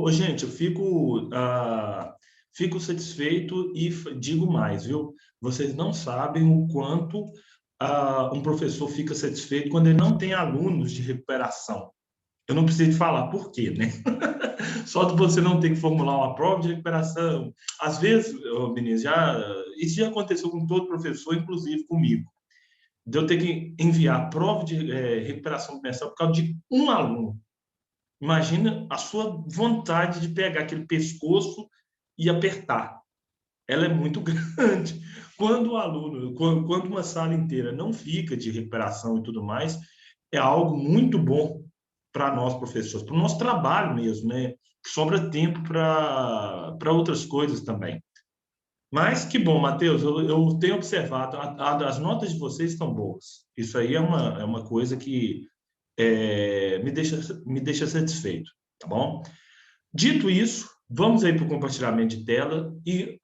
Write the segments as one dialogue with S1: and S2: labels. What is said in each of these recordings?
S1: Gente, eu fico satisfeito e digo mais, viu? Vocês não sabem o quanto um professor fica satisfeito quando ele não tem alunos de recuperação. Eu não preciso te falar por quê, né? Só de você não ter que formular uma prova de recuperação. Às vezes, ô, Vinícius, isso já aconteceu com todo professor, inclusive comigo. De eu ter que enviar prova de recuperação comercial por causa de um aluno. Imagina a sua vontade de pegar aquele pescoço e apertar. Ela é muito grande. Quando o aluno, quando uma sala inteira não fica de recuperação e tudo mais, é algo muito bom para nós, professores, para o nosso trabalho mesmo, né? Sobra tempo para outras coisas também. Mas que bom, Matheus, eu tenho observado, as notas de vocês estão boas. Isso aí é uma coisa que me deixa satisfeito, tá bom? Dito isso, vamos aí para o compartilhamento de tela e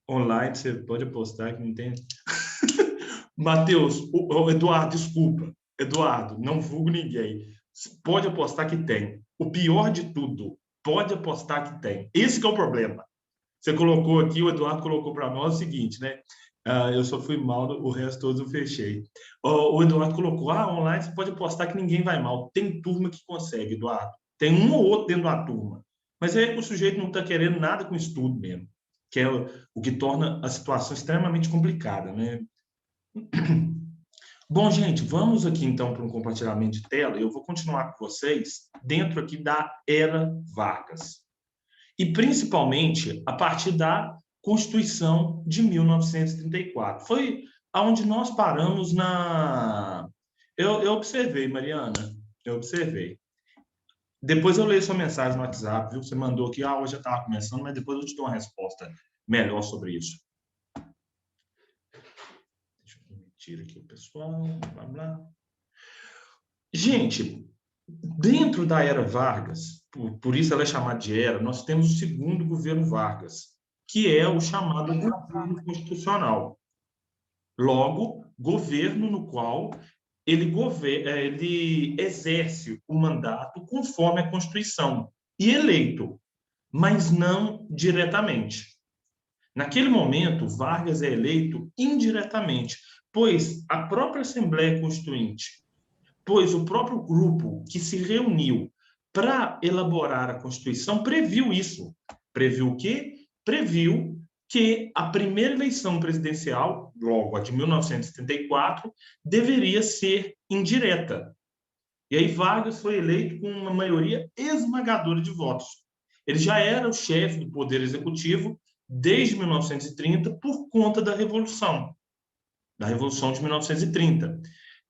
S1: online, você pode apostar que não tem. Matheus, o Eduardo, desculpa. Eduardo, não vulgo ninguém. Pode apostar que tem. O pior de tudo, pode apostar que tem. Esse que é o problema. Você colocou aqui, o Eduardo colocou para nós o seguinte, né? Eu só fui mal, o resto todos eu fechei. O Eduardo colocou, online você pode apostar que ninguém vai mal. Tem turma que consegue, Eduardo. Tem um ou outro dentro da turma. Mas é que o sujeito não está querendo nada com estudo mesmo, que é o que torna a situação extremamente complicada, né? Bom, gente, vamos aqui então para um compartilhamento de tela. Eu vou continuar com vocês dentro aqui da Era Vargas. E principalmente a partir da Constituição de 1934. Foi aonde nós paramos na. Eu observei, Mariana, eu observei. Depois eu leio sua mensagem no WhatsApp, viu? Você mandou aqui, hoje já estava começando, mas depois eu te dou uma resposta melhor sobre isso. Deixa eu tirar aqui o pessoal, blá, blá. Gente, dentro da era Vargas, por isso ela é chamada de era, nós temos o segundo governo Vargas, que é o chamado governo constitucional. Logo, governo no qual ele exerce o mandato conforme a Constituição e eleito, mas não diretamente. Naquele momento, Vargas é eleito indiretamente, pois a própria Assembleia Constituinte, pois o próprio grupo que se reuniu para elaborar a Constituição previu isso. Previu o quê? Previu que a primeira eleição presidencial, logo a de 1974, deveria ser indireta. E aí Vargas foi eleito com uma maioria esmagadora de votos. Ele já era o chefe do Poder Executivo desde 1930 por conta da Revolução de 1930.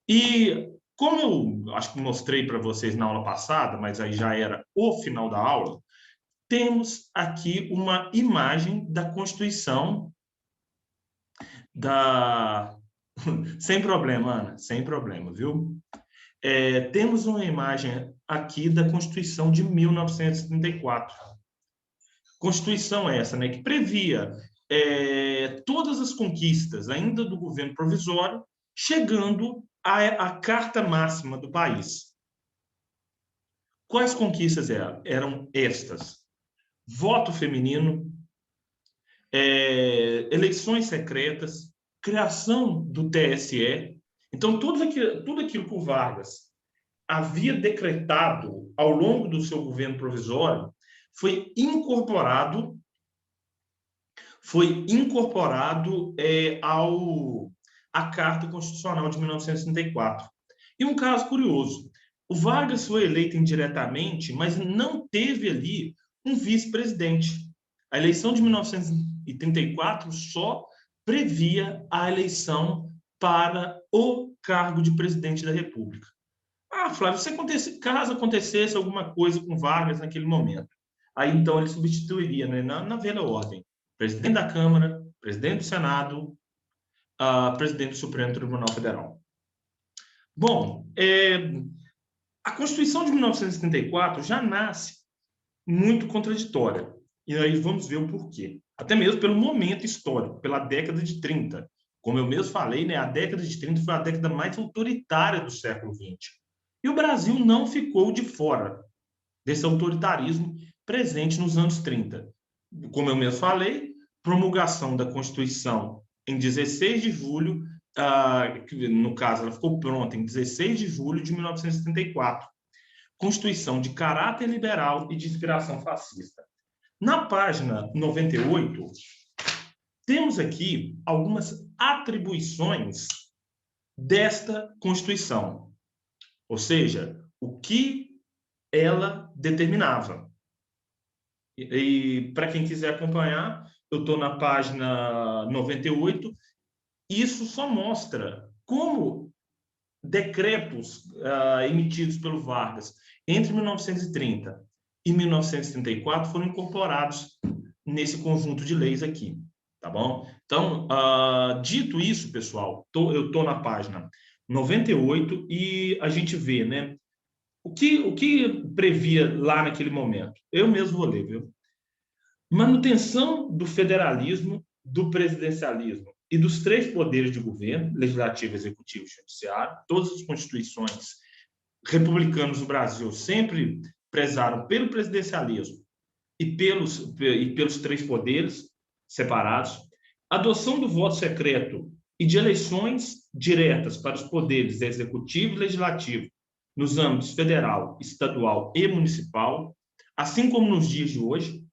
S1: E como eu acho que mostrei para vocês na aula passada, mas aí já era o final da aula, temos aqui uma imagem da Constituição da... Sem problema, Ana, sem problema, viu? Temos uma imagem aqui da Constituição de 1934. Constituição essa, né, que previa todas as conquistas ainda do governo provisório, chegando à Carta Máxima do país. Quais conquistas eram estas? Voto feminino, eleições secretas, criação do TSE. Então, tudo aquilo que o Vargas havia decretado ao longo do seu governo provisório foi incorporado à Carta Constitucional de 1934. E um caso curioso, o Vargas foi eleito indiretamente, mas não teve ali um vice-presidente. A eleição de 1934 só previa a eleição para o cargo de presidente da República. Flávio, caso acontecesse alguma coisa com Vargas naquele momento, aí então ele substituiria, né, na velha ordem, presidente da Câmara, presidente do Senado, presidente do Supremo Tribunal Federal. Bom, a Constituição de 1974 já nasce muito contraditória. E aí vamos ver o porquê. Até mesmo pelo momento histórico, pela década de 30. Como eu mesmo falei, né, a década de 30 foi a década mais autoritária do século XX. E o Brasil não ficou de fora. desse autoritarismo presente nos anos 30. Como eu mesmo falei, promulgação da Constituição em 16 de julho, no caso, ela ficou pronta em 16 de julho de 1974. Constituição de caráter liberal e de inspiração fascista. Na página 98, temos aqui algumas atribuições desta Constituição, ou seja, o que ela determinava. E para quem quiser acompanhar, eu estou na página 98. Isso só mostra como decretos emitidos pelo Vargas entre 1930 e 1934 foram incorporados nesse conjunto de leis aqui, tá bom? Então, dito isso, pessoal, eu estou na página 98 e a gente vê, né, o que previa lá naquele momento. Eu mesmo vou ler, viu? Manutenção do federalismo, do presidencialismo e dos três poderes de governo, legislativo, executivo e judiciário. Todas as constituições republicanas do Brasil sempre prezaram pelo presidencialismo e pelos três poderes separados. Adoção do voto secreto e de eleições diretas para os poderes executivo e legislativo nos âmbitos federal, estadual e municipal, assim como nos dias de hoje.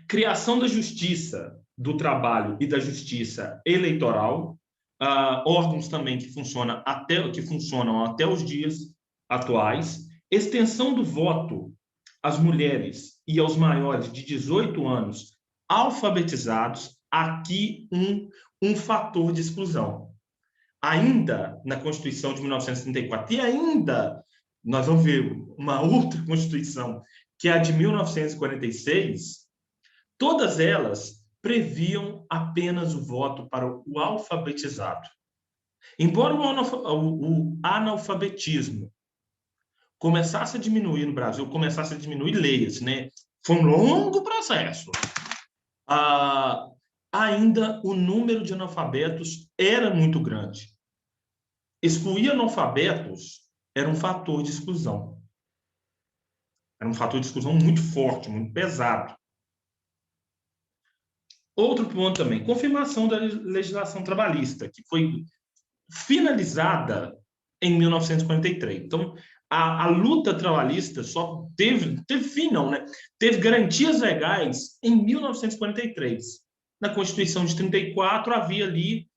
S1: Criação da Justiça do Trabalho e da Justiça Eleitoral, órgãos também que funcionam até os dias atuais. Extensão do voto às mulheres e aos maiores de 18 anos alfabetizados, aqui um fator de exclusão. Ainda na Constituição de 1934, e ainda nós vamos ver uma outra Constituição, que é a de 1946, todas elas previam apenas o voto para o alfabetizado. Embora o analfabetismo começasse a diminuir no Brasil, começasse a diminuir leis, né? Foi um longo processo. Ainda o número de analfabetos era muito grande. Excluir analfabetos era um fator de exclusão. Era um fator de exclusão muito forte, muito pesado. Outro ponto também, confirmação da legislação trabalhista, que foi finalizada em 1943. Então, a luta trabalhista só teve fim, não, né? Teve garantias legais em 1943. Na Constituição de 34 havia ali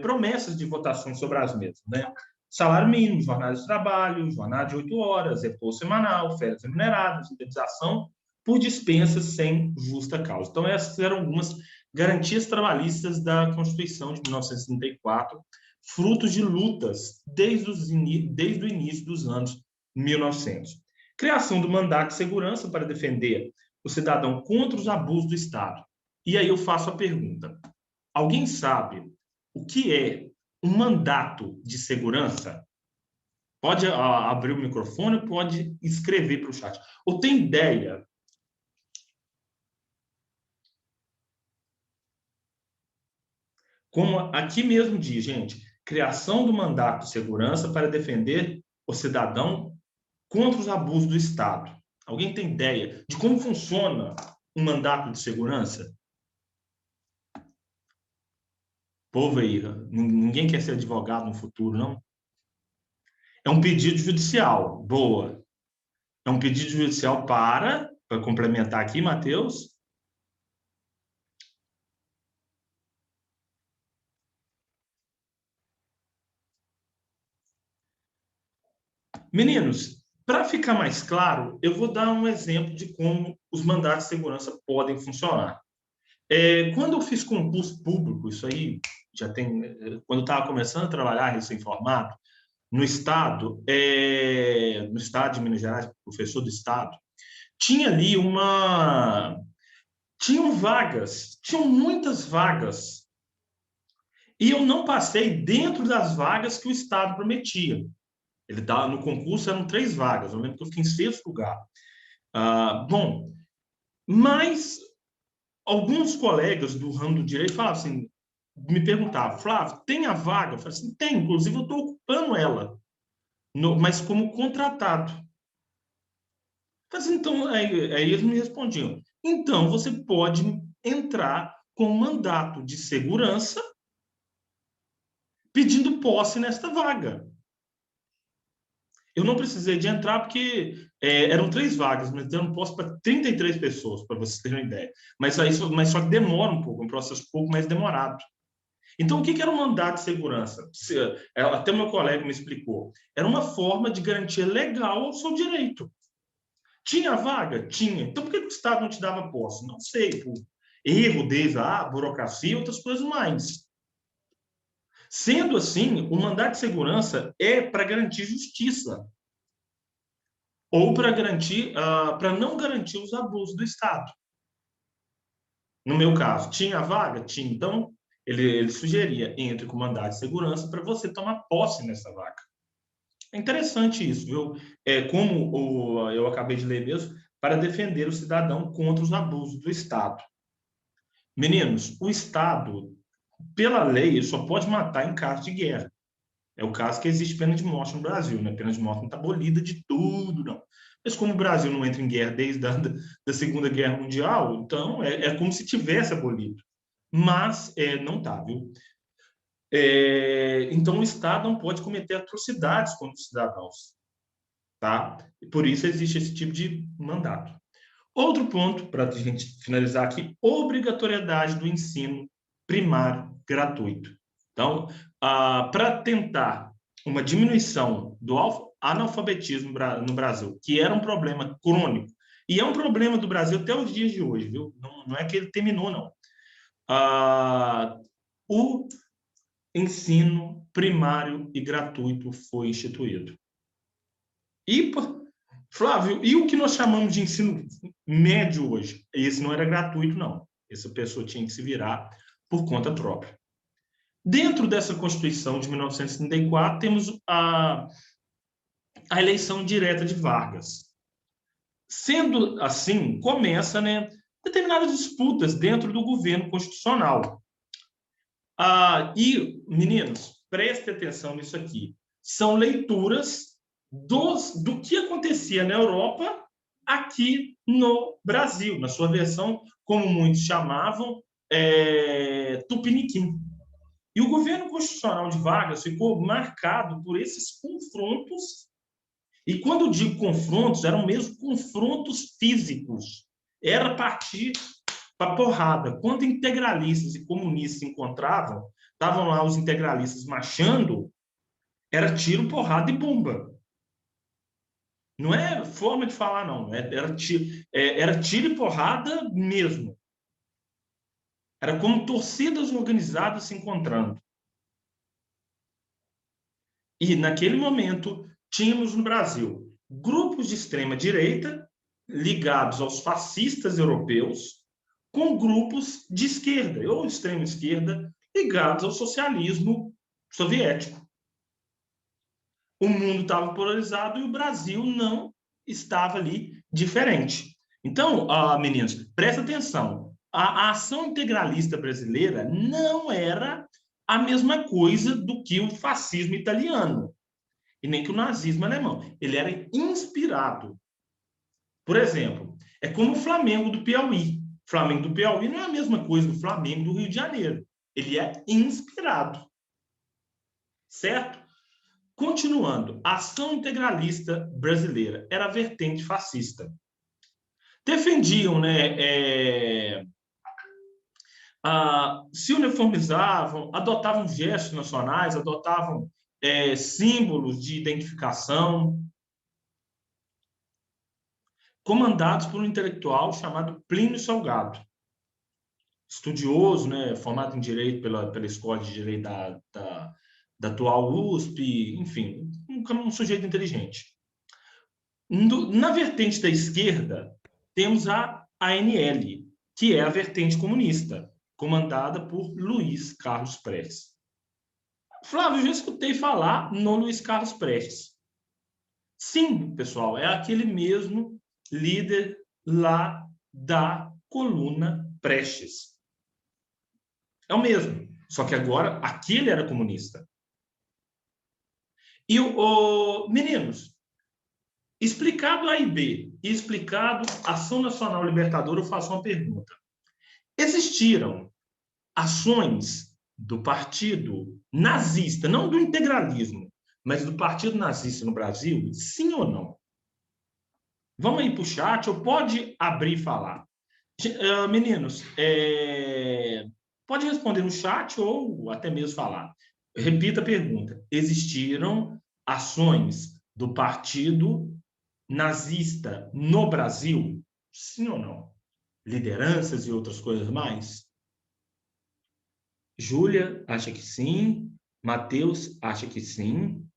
S1: promessas de votações sobre as mesmas, né? Salário mínimo, jornada de trabalho, jornada de 8 horas, repouso semanal, férias remuneradas, indenização por dispensas sem justa causa. Então, essas eram algumas garantias trabalhistas da Constituição de 1934, frutos de lutas desde o início dos anos 1900. Criação do mandato de segurança para defender o cidadão contra os abusos do Estado. E aí eu faço a pergunta: alguém sabe o que é um mandato de segurança? Pode abrir o microfone, pode escrever para o chat. Ou tem ideia? Como aqui mesmo diz, gente, criação do mandato de segurança para defender o cidadão contra os abusos do Estado. Alguém tem ideia de como funciona um mandato de segurança? Povo aí, ninguém quer ser advogado no futuro, não? É um pedido judicial, boa. É um pedido judicial para complementar aqui, Matheus. Meninos, para ficar mais claro, eu vou dar um exemplo de como os mandatos de segurança podem funcionar. Quando eu fiz concurso público, isso aí já tem. Quando eu estava começando a trabalhar recém-formado, no Estado de Minas Gerais, professor do Estado, tinha ali tinham vagas, tinham muitas vagas. E eu não passei dentro das vagas que o Estado prometia. No concurso eram 3 vagas, eu lembro que eu fiquei em 6º lugar. Bom, mas alguns colegas do ramo do direito falavam assim, me perguntavam: Flávio, tem a vaga? Eu falei assim: tem, inclusive eu estou ocupando ela, mas como contratado. Mas então, aí eles me respondiam, então você pode entrar com mandato de segurança pedindo posse nesta vaga. Eu não precisei de entrar porque eram 3 vagas, mas eu não posso para 33 pessoas, para vocês terem uma ideia. Mas só que demora um pouco, é um processo um pouco mais demorado. Então, o que era o mandato de segurança? Até meu colega me explicou. Era uma forma de garantia legal ao seu direito. Tinha vaga? Tinha. Então, por que o Estado não te dava posse? Não sei, por erro deles, burocracia e outras coisas mais. Sendo assim, o mandato de segurança é para garantir justiça ou para garantir, para não garantir os abusos do Estado. No meu caso, tinha vaga? Tinha. Então, ele sugeria, entre com mandato de segurança para você tomar posse nessa vaga. É interessante isso, viu? Como eu acabei de ler mesmo, para defender o cidadão contra os abusos do Estado. Meninos, o Estado, pela lei, só pode matar em caso de guerra. É o caso que existe pena de morte no Brasil, né? A pena de morte não está abolida de tudo, não. Mas como o Brasil não entra em guerra desde da Segunda Guerra Mundial, então como se tivesse abolido. Mas não está, viu? Então o Estado não pode cometer atrocidades contra os cidadãos, tá? E por isso existe esse tipo de mandato. Outro ponto, para a gente finalizar aqui, obrigatoriedade do ensino primário gratuito. Então, para tentar uma diminuição do analfabetismo no Brasil, que era um problema crônico, e é um problema do Brasil até os dias de hoje, viu? Não é que ele terminou, não. O ensino primário e gratuito foi instituído. E, Flávio, e o que nós chamamos de ensino médio hoje? Esse não era gratuito, não. Essa pessoa tinha que se virar por conta própria. Dentro dessa Constituição de 1934, temos a eleição direta de Vargas. Sendo assim, começa, né, determinadas disputas dentro do governo constitucional. E, meninos, prestem atenção nisso aqui. São leituras do que acontecia na Europa aqui no Brasil, na sua versão, como muitos chamavam, tupiniquim. E o governo constitucional de Vargas ficou marcado por esses confrontos, e quando eu digo confrontos, eram mesmo confrontos físicos. Era partir para porrada. Quando integralistas e comunistas se encontravam, estavam lá os integralistas marchando, era tiro, porrada e bomba. Não é forma de falar, não. Era tiro e porrada mesmo. Era como torcidas organizadas se encontrando. E, naquele momento, tínhamos no Brasil grupos de extrema-direita ligados aos fascistas europeus, com grupos de esquerda, ou extrema-esquerda, ligados ao socialismo soviético. O mundo estava polarizado e o Brasil não estava ali diferente. Então, meninos, presta atenção. A ação integralista brasileira não era a mesma coisa do que o fascismo italiano e nem que o nazismo alemão. Ele era inspirado. Por exemplo, é como o Flamengo do Piauí. O Flamengo do Piauí não é a mesma coisa do Flamengo do Rio de Janeiro. Ele é inspirado. Certo? Continuando, a ação integralista brasileira era a vertente fascista. Defendiam, né, se uniformizavam, adotavam gestos nacionais, adotavam símbolos de identificação, comandados por um intelectual chamado Plínio Salgado, estudioso, né, formado em Direito pela Escola de Direito da atual USP, enfim, um sujeito inteligente. Na vertente da esquerda, temos a ANL, que é a vertente comunista, comandada por Luiz Carlos Prestes. Flávio, eu já escutei falar no Luiz Carlos Prestes. Sim, pessoal, é aquele mesmo líder lá da coluna Prestes. É o mesmo, só que agora aquele era comunista. E, meninos, Explicado A e B e explicado Ação Nacional Libertadora, eu faço uma pergunta. Existiram ações do partido nazista, não do integralismo, mas do partido nazista no Brasil? Sim ou não? Vamos aí para o chat, ou pode abrir e falar. Meninos, pode responder no chat ou até mesmo falar. Repita a pergunta. Existiram ações do partido nazista no Brasil? Sim ou não? Lideranças e outras coisas mais? Júlia acha que sim. Matheus acha que sim.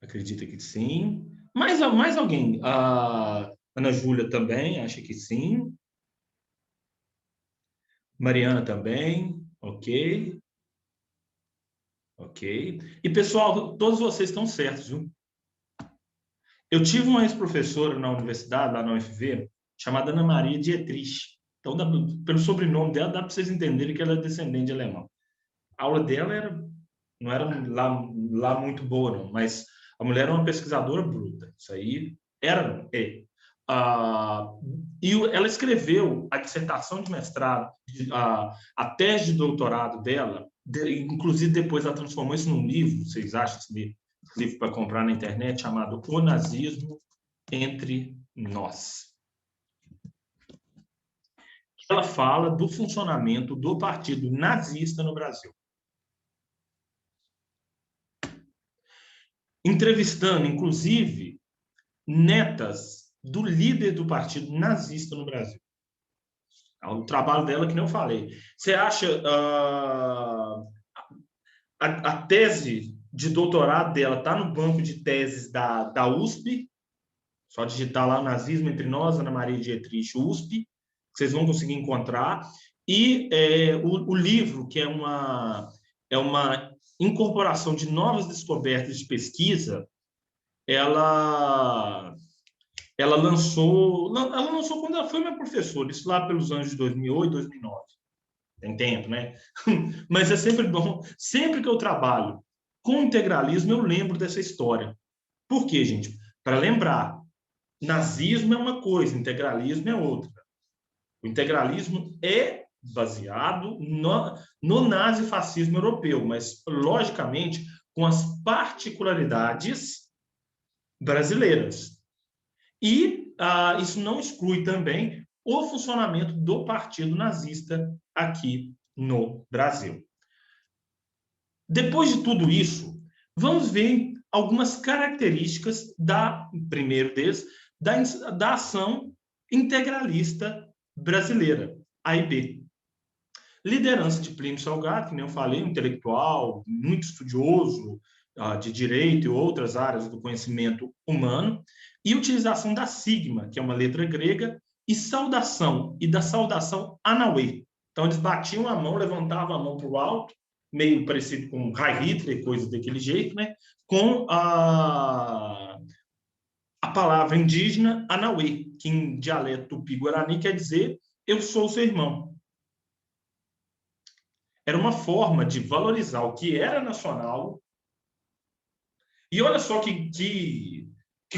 S1: Acredita que sim. Mais alguém? A Ana Júlia também acha que sim. Mariana também. Ok. Ok. E, pessoal, todos vocês estão certos, viu? Eu tive uma ex-professora na universidade, lá na UFV, chamada Ana Maria Dietrich. Então, pelo sobrenome dela, dá para vocês entenderem que ela é descendente de alemão. A aula dela não era lá muito boa, não, mas a mulher era uma pesquisadora bruta. Isso aí era. Ah, e ela escreveu a dissertação de mestrado, a tese de doutorado dela, inclusive depois ela transformou isso num livro, vocês acham esse livro para comprar na internet, chamado O Nazismo entre Nós. Ela fala do funcionamento do partido nazista no Brasil. Entrevistando, inclusive, netas do líder do partido nazista no Brasil. O trabalho dela, que nem eu falei. Você acha a tese de doutorado dela está no banco de teses da USP, só digitar lá Nazismo entre Nós, Ana Maria Dietrich, USP, vocês vão conseguir encontrar. E o livro, que é uma incorporação de novas descobertas de pesquisa, ela lançou quando ela foi minha professora, isso lá pelos anos de 2008, 2009. Tem tempo, né? Mas é sempre bom, sempre que eu trabalho com integralismo, eu lembro dessa história. Por quê, gente? Para lembrar, nazismo é uma coisa, integralismo é outra. O integralismo é baseado no nazifascismo europeu, mas, logicamente, com as particularidades brasileiras. E isso não exclui também o funcionamento do partido nazista aqui no Brasil. Depois de tudo isso, vamos ver algumas características primeiro deles, da ação integralista brasileira, A e B. Liderança de Plínio Salgado, que nem eu falei, um intelectual, muito estudioso de direito e outras áreas do conhecimento humano, e utilização da sigma, que é uma letra grega, e saudação, e da saudação Anauê. Então, eles batiam a mão, levantavam a mão para o alto, meio parecido com Heil Hitler, coisa daquele jeito, né? Com a palavra indígena Anauê, que em dialeto tupi-guarani quer dizer eu sou seu irmão. Era uma forma de valorizar o que era nacional. E olha só que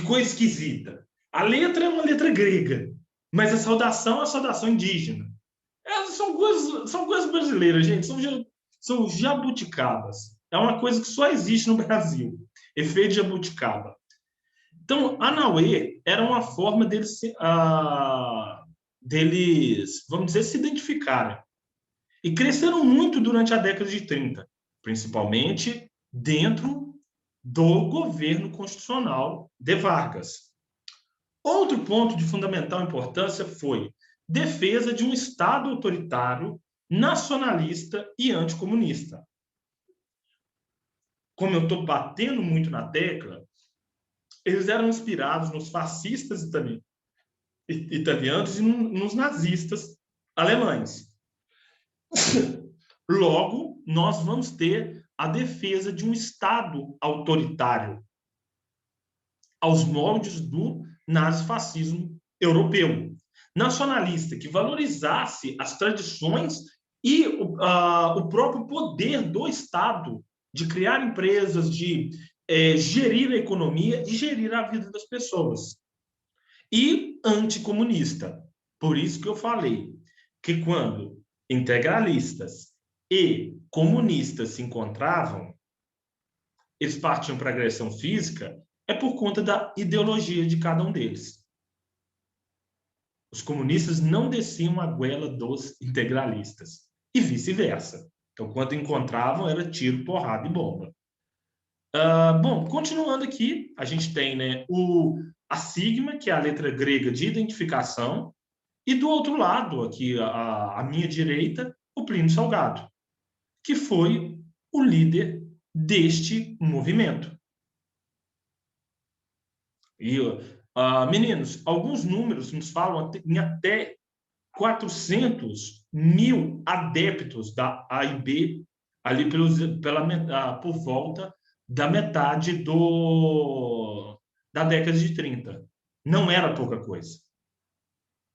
S1: coisa esquisita. A letra é uma letra grega, mas a saudação é a saudação indígena. São coisas brasileiras, gente. São jabuticabas. É uma coisa que só existe no Brasil. Efeito jabuticaba. Então, Anauê era uma forma deles, vamos dizer, se identificarem. E cresceram muito durante a década de 30, principalmente dentro do governo constitucional de Vargas. Outro ponto de fundamental importância foi defesa de um Estado autoritário, nacionalista e anticomunista. Como eu estou batendo muito na tecla, eles eram inspirados nos fascistas italianos e nos nazistas alemães. Logo, nós vamos ter a defesa de um Estado autoritário, aos moldes do nazifascismo europeu. Nacionalista, que valorizasse as tradições e o próprio poder do Estado de criar empresas, de gerir a economia e gerir a vida das pessoas. E anticomunista. Por isso que eu falei que quando integralistas e comunistas se encontravam, eles partiam para a agressão física, é por conta da ideologia de cada um deles. Os comunistas não desciam a goela dos integralistas, e vice-versa. Então, quando encontravam, era tiro, porrada e bomba. Bom, continuando aqui, a gente tem, né, a sigma, que é a letra grega de identificação, e do outro lado, aqui, à minha direita, o Plínio Salgado, que foi o líder deste movimento. E, meninos, alguns números nos falam em até 400 mil adeptos da AIB ali por volta da metade da década de 30. Não era pouca coisa.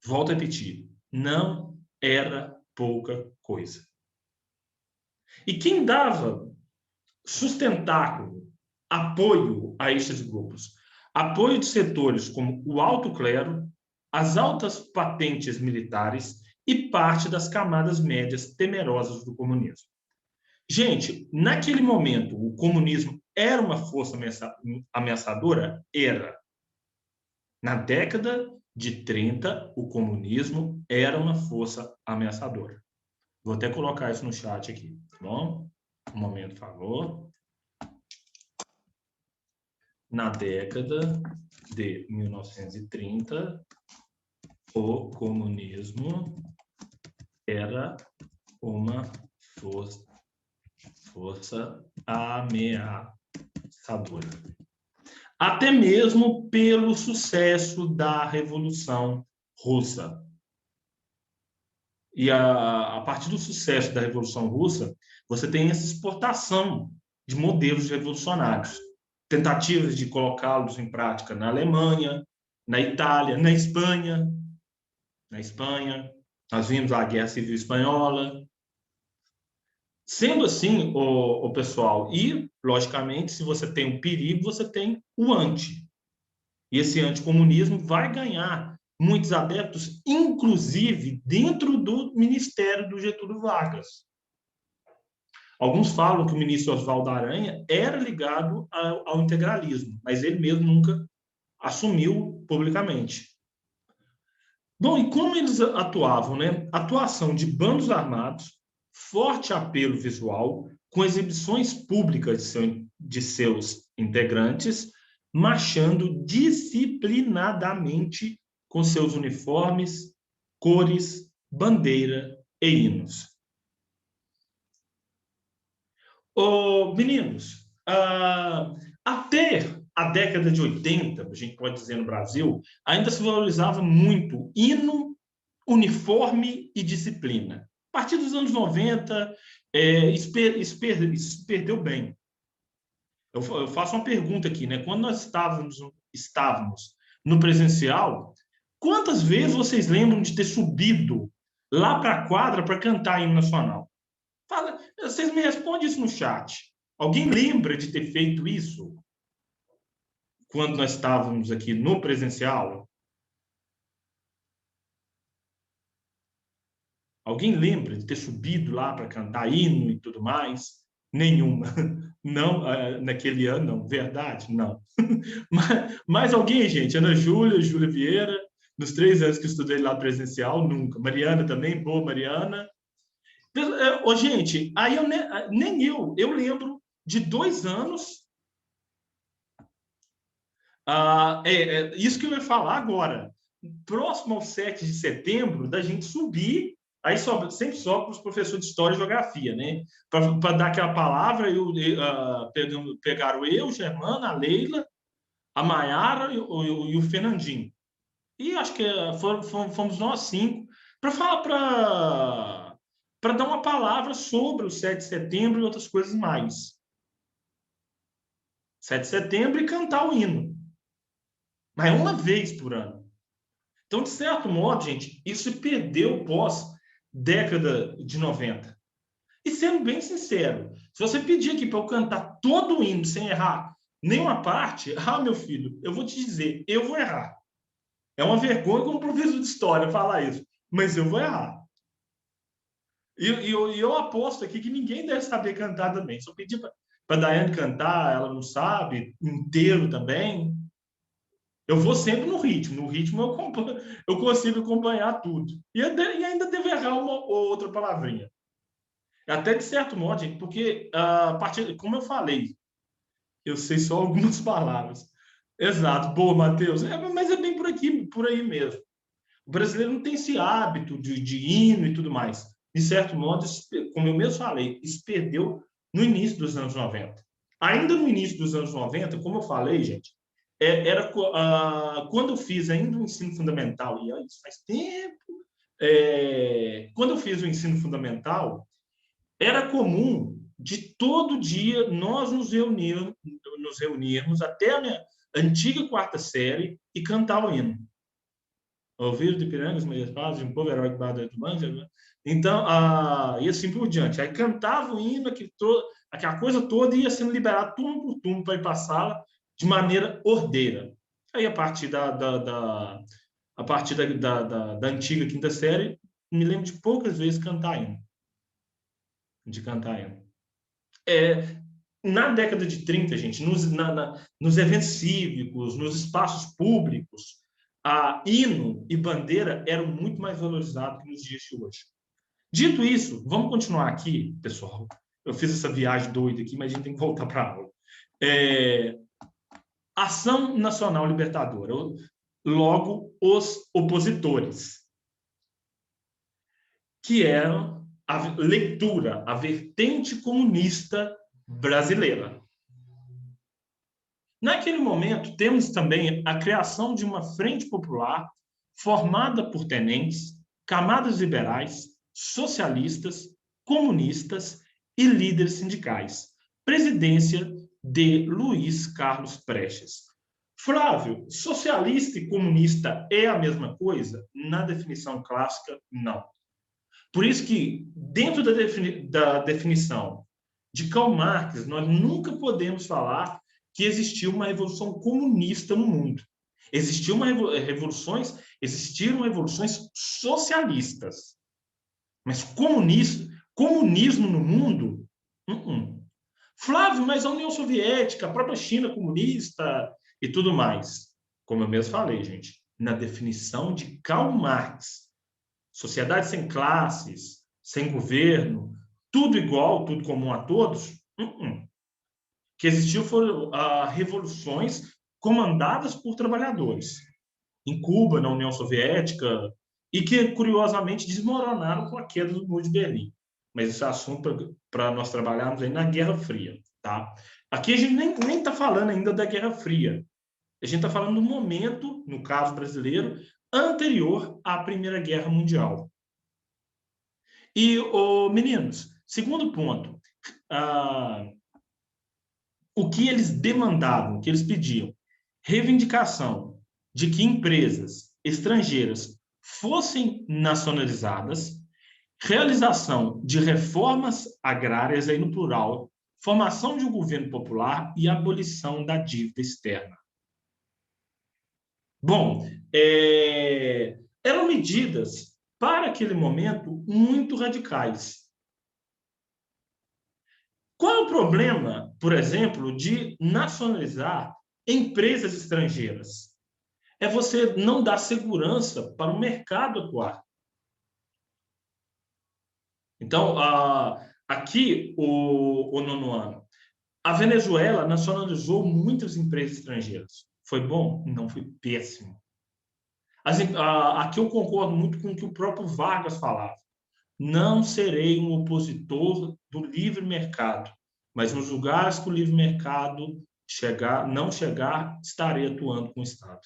S1: Volto a repetir, não era pouca coisa. E quem dava sustentáculo, apoio a estes grupos? Apoio de setores como o alto clero, as altas patentes militares e parte das camadas médias temerosas do comunismo. Gente, naquele momento, o comunismo era uma força ameaçadora? Era. Na década de 30, o comunismo era uma força ameaçadora. Vou até colocar isso no chat aqui, tá bom? Um momento, por favor. Na década de 1930, o comunismo era uma força ameaçadora. Até mesmo pelo sucesso da Revolução Russa. E a partir do sucesso da Revolução Russa, você tem essa exportação de modelos revolucionários. Tentativas de colocá-los em prática na Alemanha, na Itália, na Espanha. Na Espanha, nós vimos a Guerra Civil Espanhola. Sendo assim, o pessoal, e, logicamente, se você tem um perigo, você tem o anti. E esse anticomunismo vai ganhar muitos adeptos, inclusive dentro do Ministério do Getúlio Vargas. Alguns falam que o ministro Oswaldo Aranha era ligado ao integralismo, mas ele mesmo nunca assumiu publicamente. Bom, e como eles atuavam, né? Atuação de bandos armados, forte apelo visual, com exibições públicas de seus integrantes, marchando disciplinadamente com seus uniformes, cores, bandeira e hinos. Meninos, até a década de 80, a gente pode dizer no Brasil, ainda se valorizava muito hino, uniforme e disciplina. A partir dos anos 90, isso perdeu bem. Eu faço uma pergunta aqui, né? Quando nós estávamos no presencial, quantas vezes vocês lembram de ter subido lá para a quadra para cantar hino nacional? Fala, vocês me respondem isso no chat. Alguém lembra de ter feito isso quando nós estávamos aqui no presencial? Alguém lembra de ter subido lá para cantar hino e tudo mais? Nenhuma. Não, naquele ano, não. Verdade? Não. Mas alguém, gente? Ana Júlia, Júlia Vieira, nos 3 anos que eu estudei lá presencial, nunca. Mariana também, boa Mariana. Gente, aí nem eu lembro de 2 anos. Isso que eu ia falar agora. Próximo ao 7 de setembro, da gente subir, aí sempre sobe para os professores de História e Geografia, né? Para dar aquela palavra, pegaram eu, Germana, a Leila, a Maiara e o Fernandinho. E acho que fomos nós 5 para falar, para dar uma palavra sobre o 7 de setembro e outras coisas mais. 7 de setembro e cantar o hino. Mas é uma vez por ano. Então, de certo modo, gente, isso se perdeu pós-década de 90. E sendo bem sincero, se você pedir aqui para eu cantar todo o hino sem errar Nenhuma parte, meu filho, eu vou te dizer, eu vou errar. É uma vergonha como professor de história falar isso, mas eu vou errar. E eu aposto aqui que ninguém deve saber cantar também. Se eu pedir para a Daiane cantar, ela não sabe, inteiro também. Eu vou sempre no ritmo. No ritmo eu consigo acompanhar tudo. E ainda devo errar uma ou outra palavrinha. Até de certo modo, gente, porque a partir, como eu falei, eu sei só algumas palavras. Exato. Boa, Matheus. Mas é bem por aqui, por aí mesmo. O brasileiro não tem esse hábito de hino e tudo mais. De certo modo, como eu mesmo falei, isso perdeu no início dos anos 90. Ainda no início dos anos 90, como eu falei, gente, era quando eu fiz ainda o ensino fundamental, e isso faz tempo, quando eu fiz o ensino fundamental, era comum de todo dia nós nos reunirmos até a minha antiga quarta série e cantar o hino. Ouvido de Pirangas, Meias Pazes, de um povo herói que bada do Manja. Então, e assim por diante. Aí cantava o hino, aquela coisa toda, e ia sendo liberado turno por turno para ir para a sala de maneira ordeira. Aí, a partir da antiga quinta série, me lembro de poucas vezes cantar hino. De cantar hino. Na década de 30, gente, nos eventos cívicos, nos espaços públicos, hino e bandeira eram muito mais valorizados que nos dias de hoje. Dito isso, vamos continuar aqui, pessoal. Eu fiz essa viagem doida aqui, mas a gente tem que voltar para a aula. Ação Nacional Libertadora, logo os opositores, que eram a leitura, a vertente comunista brasileira. Naquele momento, temos também a criação de uma frente popular formada por tenentes, camadas liberais, socialistas, comunistas e líderes sindicais. Presidência de Luiz Carlos Prestes. Flávio, socialista e comunista é a mesma coisa? Na definição clássica, não. Por isso que, dentro da definição de Karl Marx, nós nunca podemos falar que existiu uma revolução comunista no mundo. Existiram revoluções socialistas. Mas comunismo no mundo? Flávio, mas a União Soviética, a própria China comunista e tudo mais. Como eu mesmo falei, gente, na definição de Karl Marx, sociedade sem classes, sem governo, tudo igual, tudo comum a todos, que existiu foram revoluções comandadas por trabalhadores. Em Cuba, na União Soviética, e que, curiosamente, desmoronaram com a queda do Muro de Berlim. Mas esse é assunto para nós trabalharmos aí na Guerra Fria. Tá? Aqui a gente nem está falando ainda da Guerra Fria. A gente está falando do momento, no caso brasileiro, anterior à Primeira Guerra Mundial. E, meninos, segundo ponto, o que eles demandavam, o que eles pediam, reivindicação de que empresas estrangeiras fossem nacionalizadas, realização de reformas agrárias, aí no plural, formação de um governo popular e abolição da dívida externa. Bom, eram medidas, para aquele momento, muito radicais. Qual é o problema, por exemplo, de nacionalizar empresas estrangeiras? É você não dar segurança para o mercado atuar. Então, aqui, o nono ano, a Venezuela nacionalizou muitas empresas estrangeiras. Foi bom? Não, foi péssimo. Aqui eu concordo muito com o que o próprio Vargas falava. Não serei um opositor do livre mercado, mas nos lugares que o livre mercado não chegar, estarei atuando com o Estado.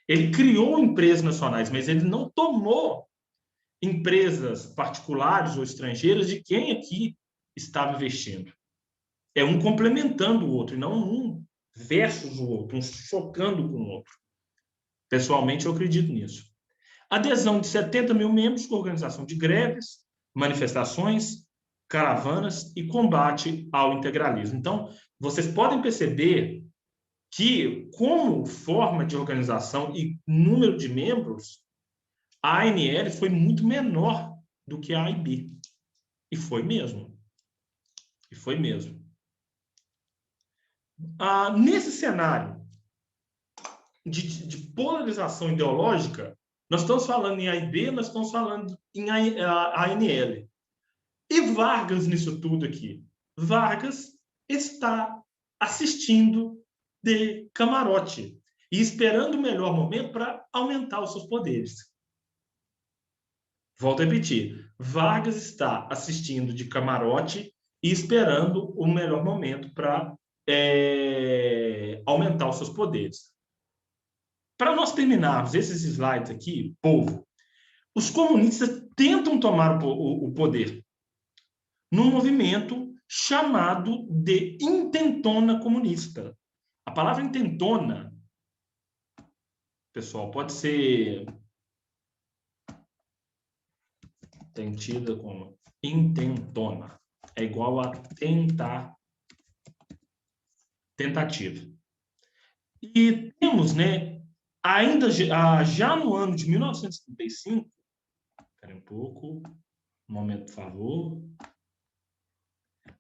S1: Ele criou empresas nacionais, mas ele não tomou empresas particulares ou estrangeiras de quem aqui estava investindo. É um complementando o outro, e não um versus o outro, um chocando com o outro. Pessoalmente, eu acredito nisso. Adesão de 70 mil membros com organização de greves, manifestações, caravanas e combate ao integralismo. Então, vocês podem perceber que, como forma de organização e número de membros, a ANL foi muito menor do que a AIB. E foi mesmo. E foi mesmo. Nesse cenário de polarização ideológica, nós estamos falando em AIB, nós estamos falando em ANL. E Vargas nisso tudo aqui? Vargas está assistindo de camarote e esperando o melhor momento para aumentar os seus poderes. Volto a repetir. Vargas está assistindo de camarote e esperando o melhor momento para aumentar os seus poderes. Para nós terminarmos esses slides aqui, povo, os comunistas tentam tomar o poder num movimento chamado de intentona comunista. A palavra intentona, pessoal, pode ser entendida como intentona. É igual a tentativa. E temos, né, ainda já no ano de 1935, espera um pouco, um momento, por favor,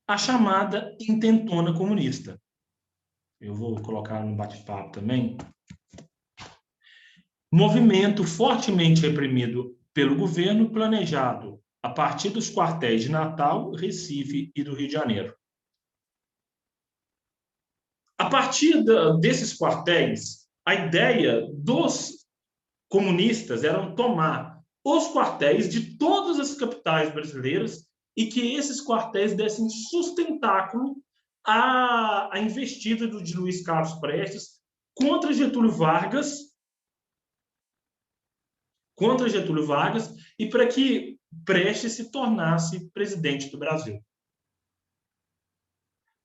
S1: a chamada intentona comunista. Eu vou colocar no bate-papo também. Movimento fortemente reprimido pelo governo, planejado a partir dos quartéis de Natal, Recife e do Rio de Janeiro. A partir desses quartéis, a ideia dos comunistas era tomar os quartéis de todas as capitais brasileiras e que esses quartéis dessem sustentáculo à investida de Luiz Carlos Prestes contra Getúlio Vargas e para que Prestes se tornasse presidente do Brasil.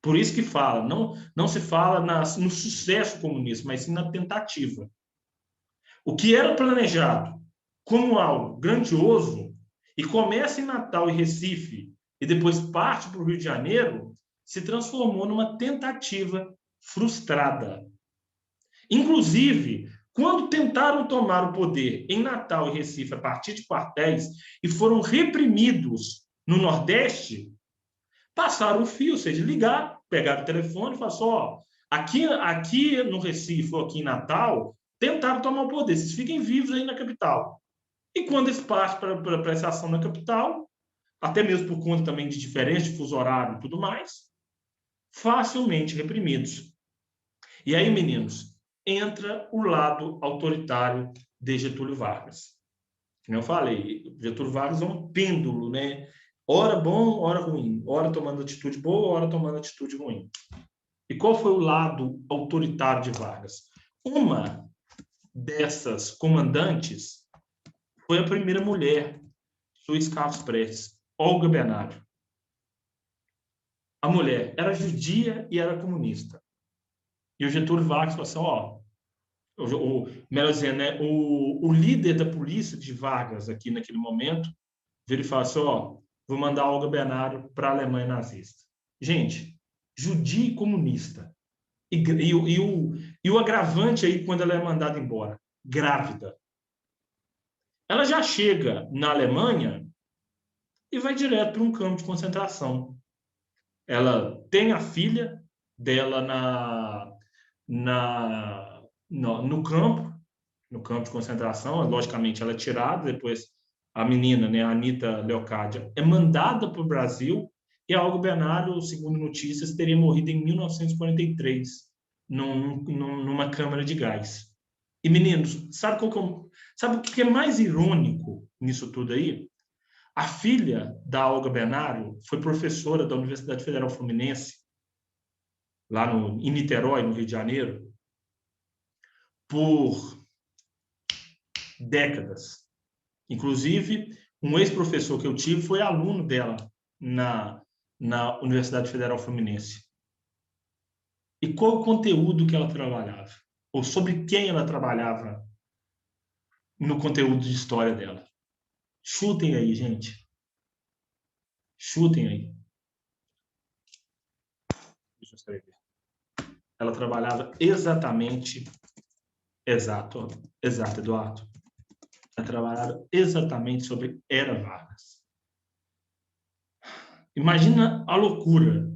S1: Por isso que fala, não se fala no sucesso comunista, mas sim na tentativa. O que era planejado como algo grandioso e começa em Natal e Recife e depois parte para o Rio de Janeiro, se transformou numa tentativa frustrada. Inclusive, quando tentaram tomar o poder em Natal e Recife a partir de quartéis e foram reprimidos no Nordeste, passaram o fio, ou seja, ligar, pegar o telefone e falar assim, ó, aqui no Recife ou aqui em Natal, tentaram tomar o poder, vocês fiquem vivos aí na capital. E quando eles partem para essa ação na capital, até mesmo por conta também de diferença de fuso horário e tudo mais, facilmente reprimidos. E aí, meninos, entra o lado autoritário de Getúlio Vargas. Como eu falei, Getúlio Vargas é um pêndulo, né? Ora bom, ora ruim. Ora tomando atitude boa, ora tomando atitude ruim. E qual foi o lado autoritário de Vargas? Uma dessas comandantes foi a primeira mulher, Luiz Carlos Prestes, Olga Benário. A mulher era judia e era comunista. E o Getúlio Vargas falou assim, ó, melhor dizendo, né, o líder da polícia de Vargas aqui naquele momento, ele fala assim, ó, vou mandar Olga Benário para a Alemanha nazista. Gente, judia e comunista. E o agravante aí, quando ela é mandada embora, grávida. Ela já chega na Alemanha e vai direto para um campo de concentração. Ela tem a filha dela no campo de concentração. Logicamente, ela é tirada, depois a menina, né, a Anita Leocádia, é mandada para o Brasil e a Olga Benário, segundo notícias, teria morrido em 1943, numa câmara de gás. E, meninos, sabe o que é mais irônico nisso tudo aí? A filha da Olga Benário foi professora da Universidade Federal Fluminense, lá em Niterói, no Rio de Janeiro, por décadas. Inclusive, um ex-professor que eu tive foi aluno dela na Universidade Federal Fluminense. E qual o conteúdo que ela trabalhava? Ou sobre quem ela trabalhava no conteúdo de história dela? Chutem aí, gente. Chutem aí. Deixa eu escrever. ela trabalhava exatamente, exato, Eduardo. Ela trabalhava exatamente sobre Era Vargas. Imagina a loucura,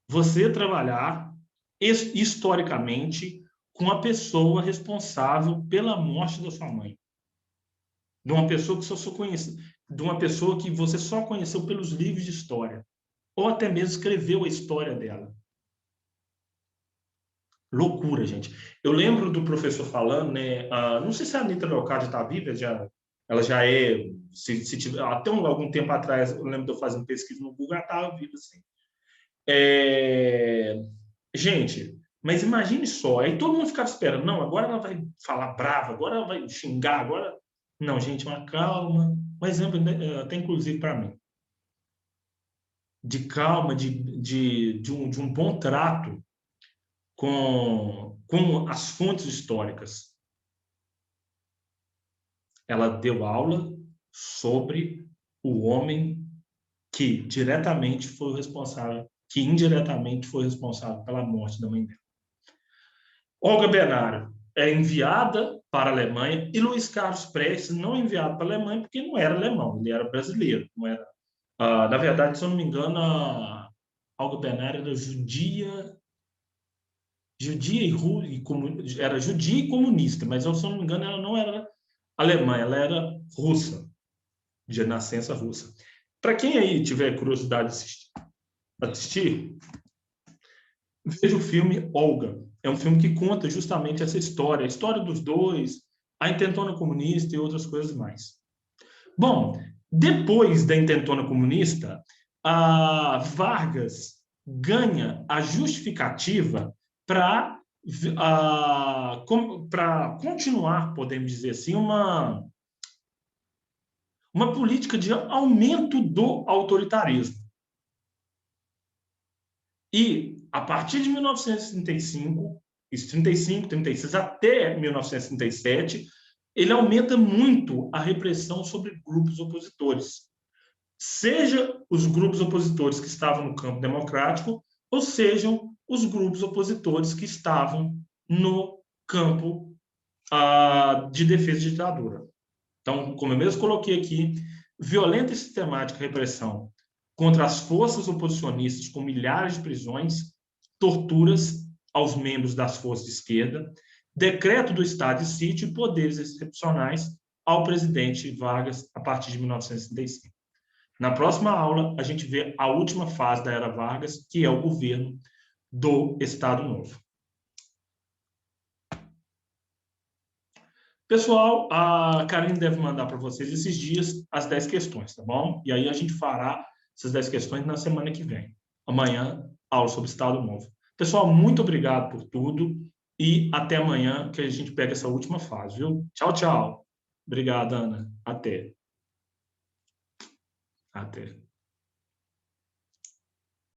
S1: você trabalhar historicamente com a pessoa responsável pela morte da sua mãe. De uma pessoa que só conhece, de uma pessoa que você só conheceu pelos livros de história, ou até mesmo escreveu a história dela. Loucura, gente. Eu lembro do professor falando, né? Não sei se a Anitta Leocádio está viva, ela já é. Se tiver, até algum tempo atrás, eu lembro de eu fazendo pesquisa no Google, ela estava viva, assim. Gente, mas imagine só, aí todo mundo ficava esperando, não, agora ela vai falar brava, agora ela vai xingar, agora. Não, gente, uma calma. Um exemplo, até inclusive para mim, de calma, de um bom trato com as fontes históricas. Ela deu aula sobre o homem que diretamente foi o responsável, que indiretamente foi responsável pela morte da mãe dela. Olga Benário é enviada para a Alemanha e Luiz Carlos Prestes não é enviado para a Alemanha porque não era alemão, ele era brasileiro. Não era, na verdade, se eu não me engano, a Olga Benário era judia era judia e comunista, mas se eu não me engano ela não era alemã, ela era russa, de nascença russa. Para quem aí tiver curiosidade de assistir, veja o filme Olga. É um filme que conta justamente essa história, a história dos dois, a intentona comunista e outras coisas mais. Bom, depois da intentona comunista, a Vargas ganha a justificativa para continuar, podemos dizer assim, uma política de aumento do autoritarismo. E, a partir de 1935, 35, 36, até 1937, ele aumenta muito a repressão sobre grupos opositores. Seja os grupos opositores que estavam no campo democrático, ou sejam os grupos opositores que estavam no campo de defesa de ditadura. Então, como eu mesmo coloquei aqui, violenta e sistemática repressão contra as forças oposicionistas com milhares de prisões, torturas aos membros das forças de esquerda, decreto do estado de sítio e poderes excepcionais ao presidente Vargas a partir de 1965. Na próxima aula, a gente vê a última fase da era Vargas, que é o governo do Estado Novo. Pessoal, a Karine deve mandar para vocês esses dias as 10 questões, tá bom? E aí a gente fará essas 10 questões na semana que vem. Amanhã, aula sobre Estado Novo. Pessoal, muito obrigado por tudo e até amanhã que a gente pega essa última fase, viu? Tchau, tchau. Obrigado, Ana. Até. Até.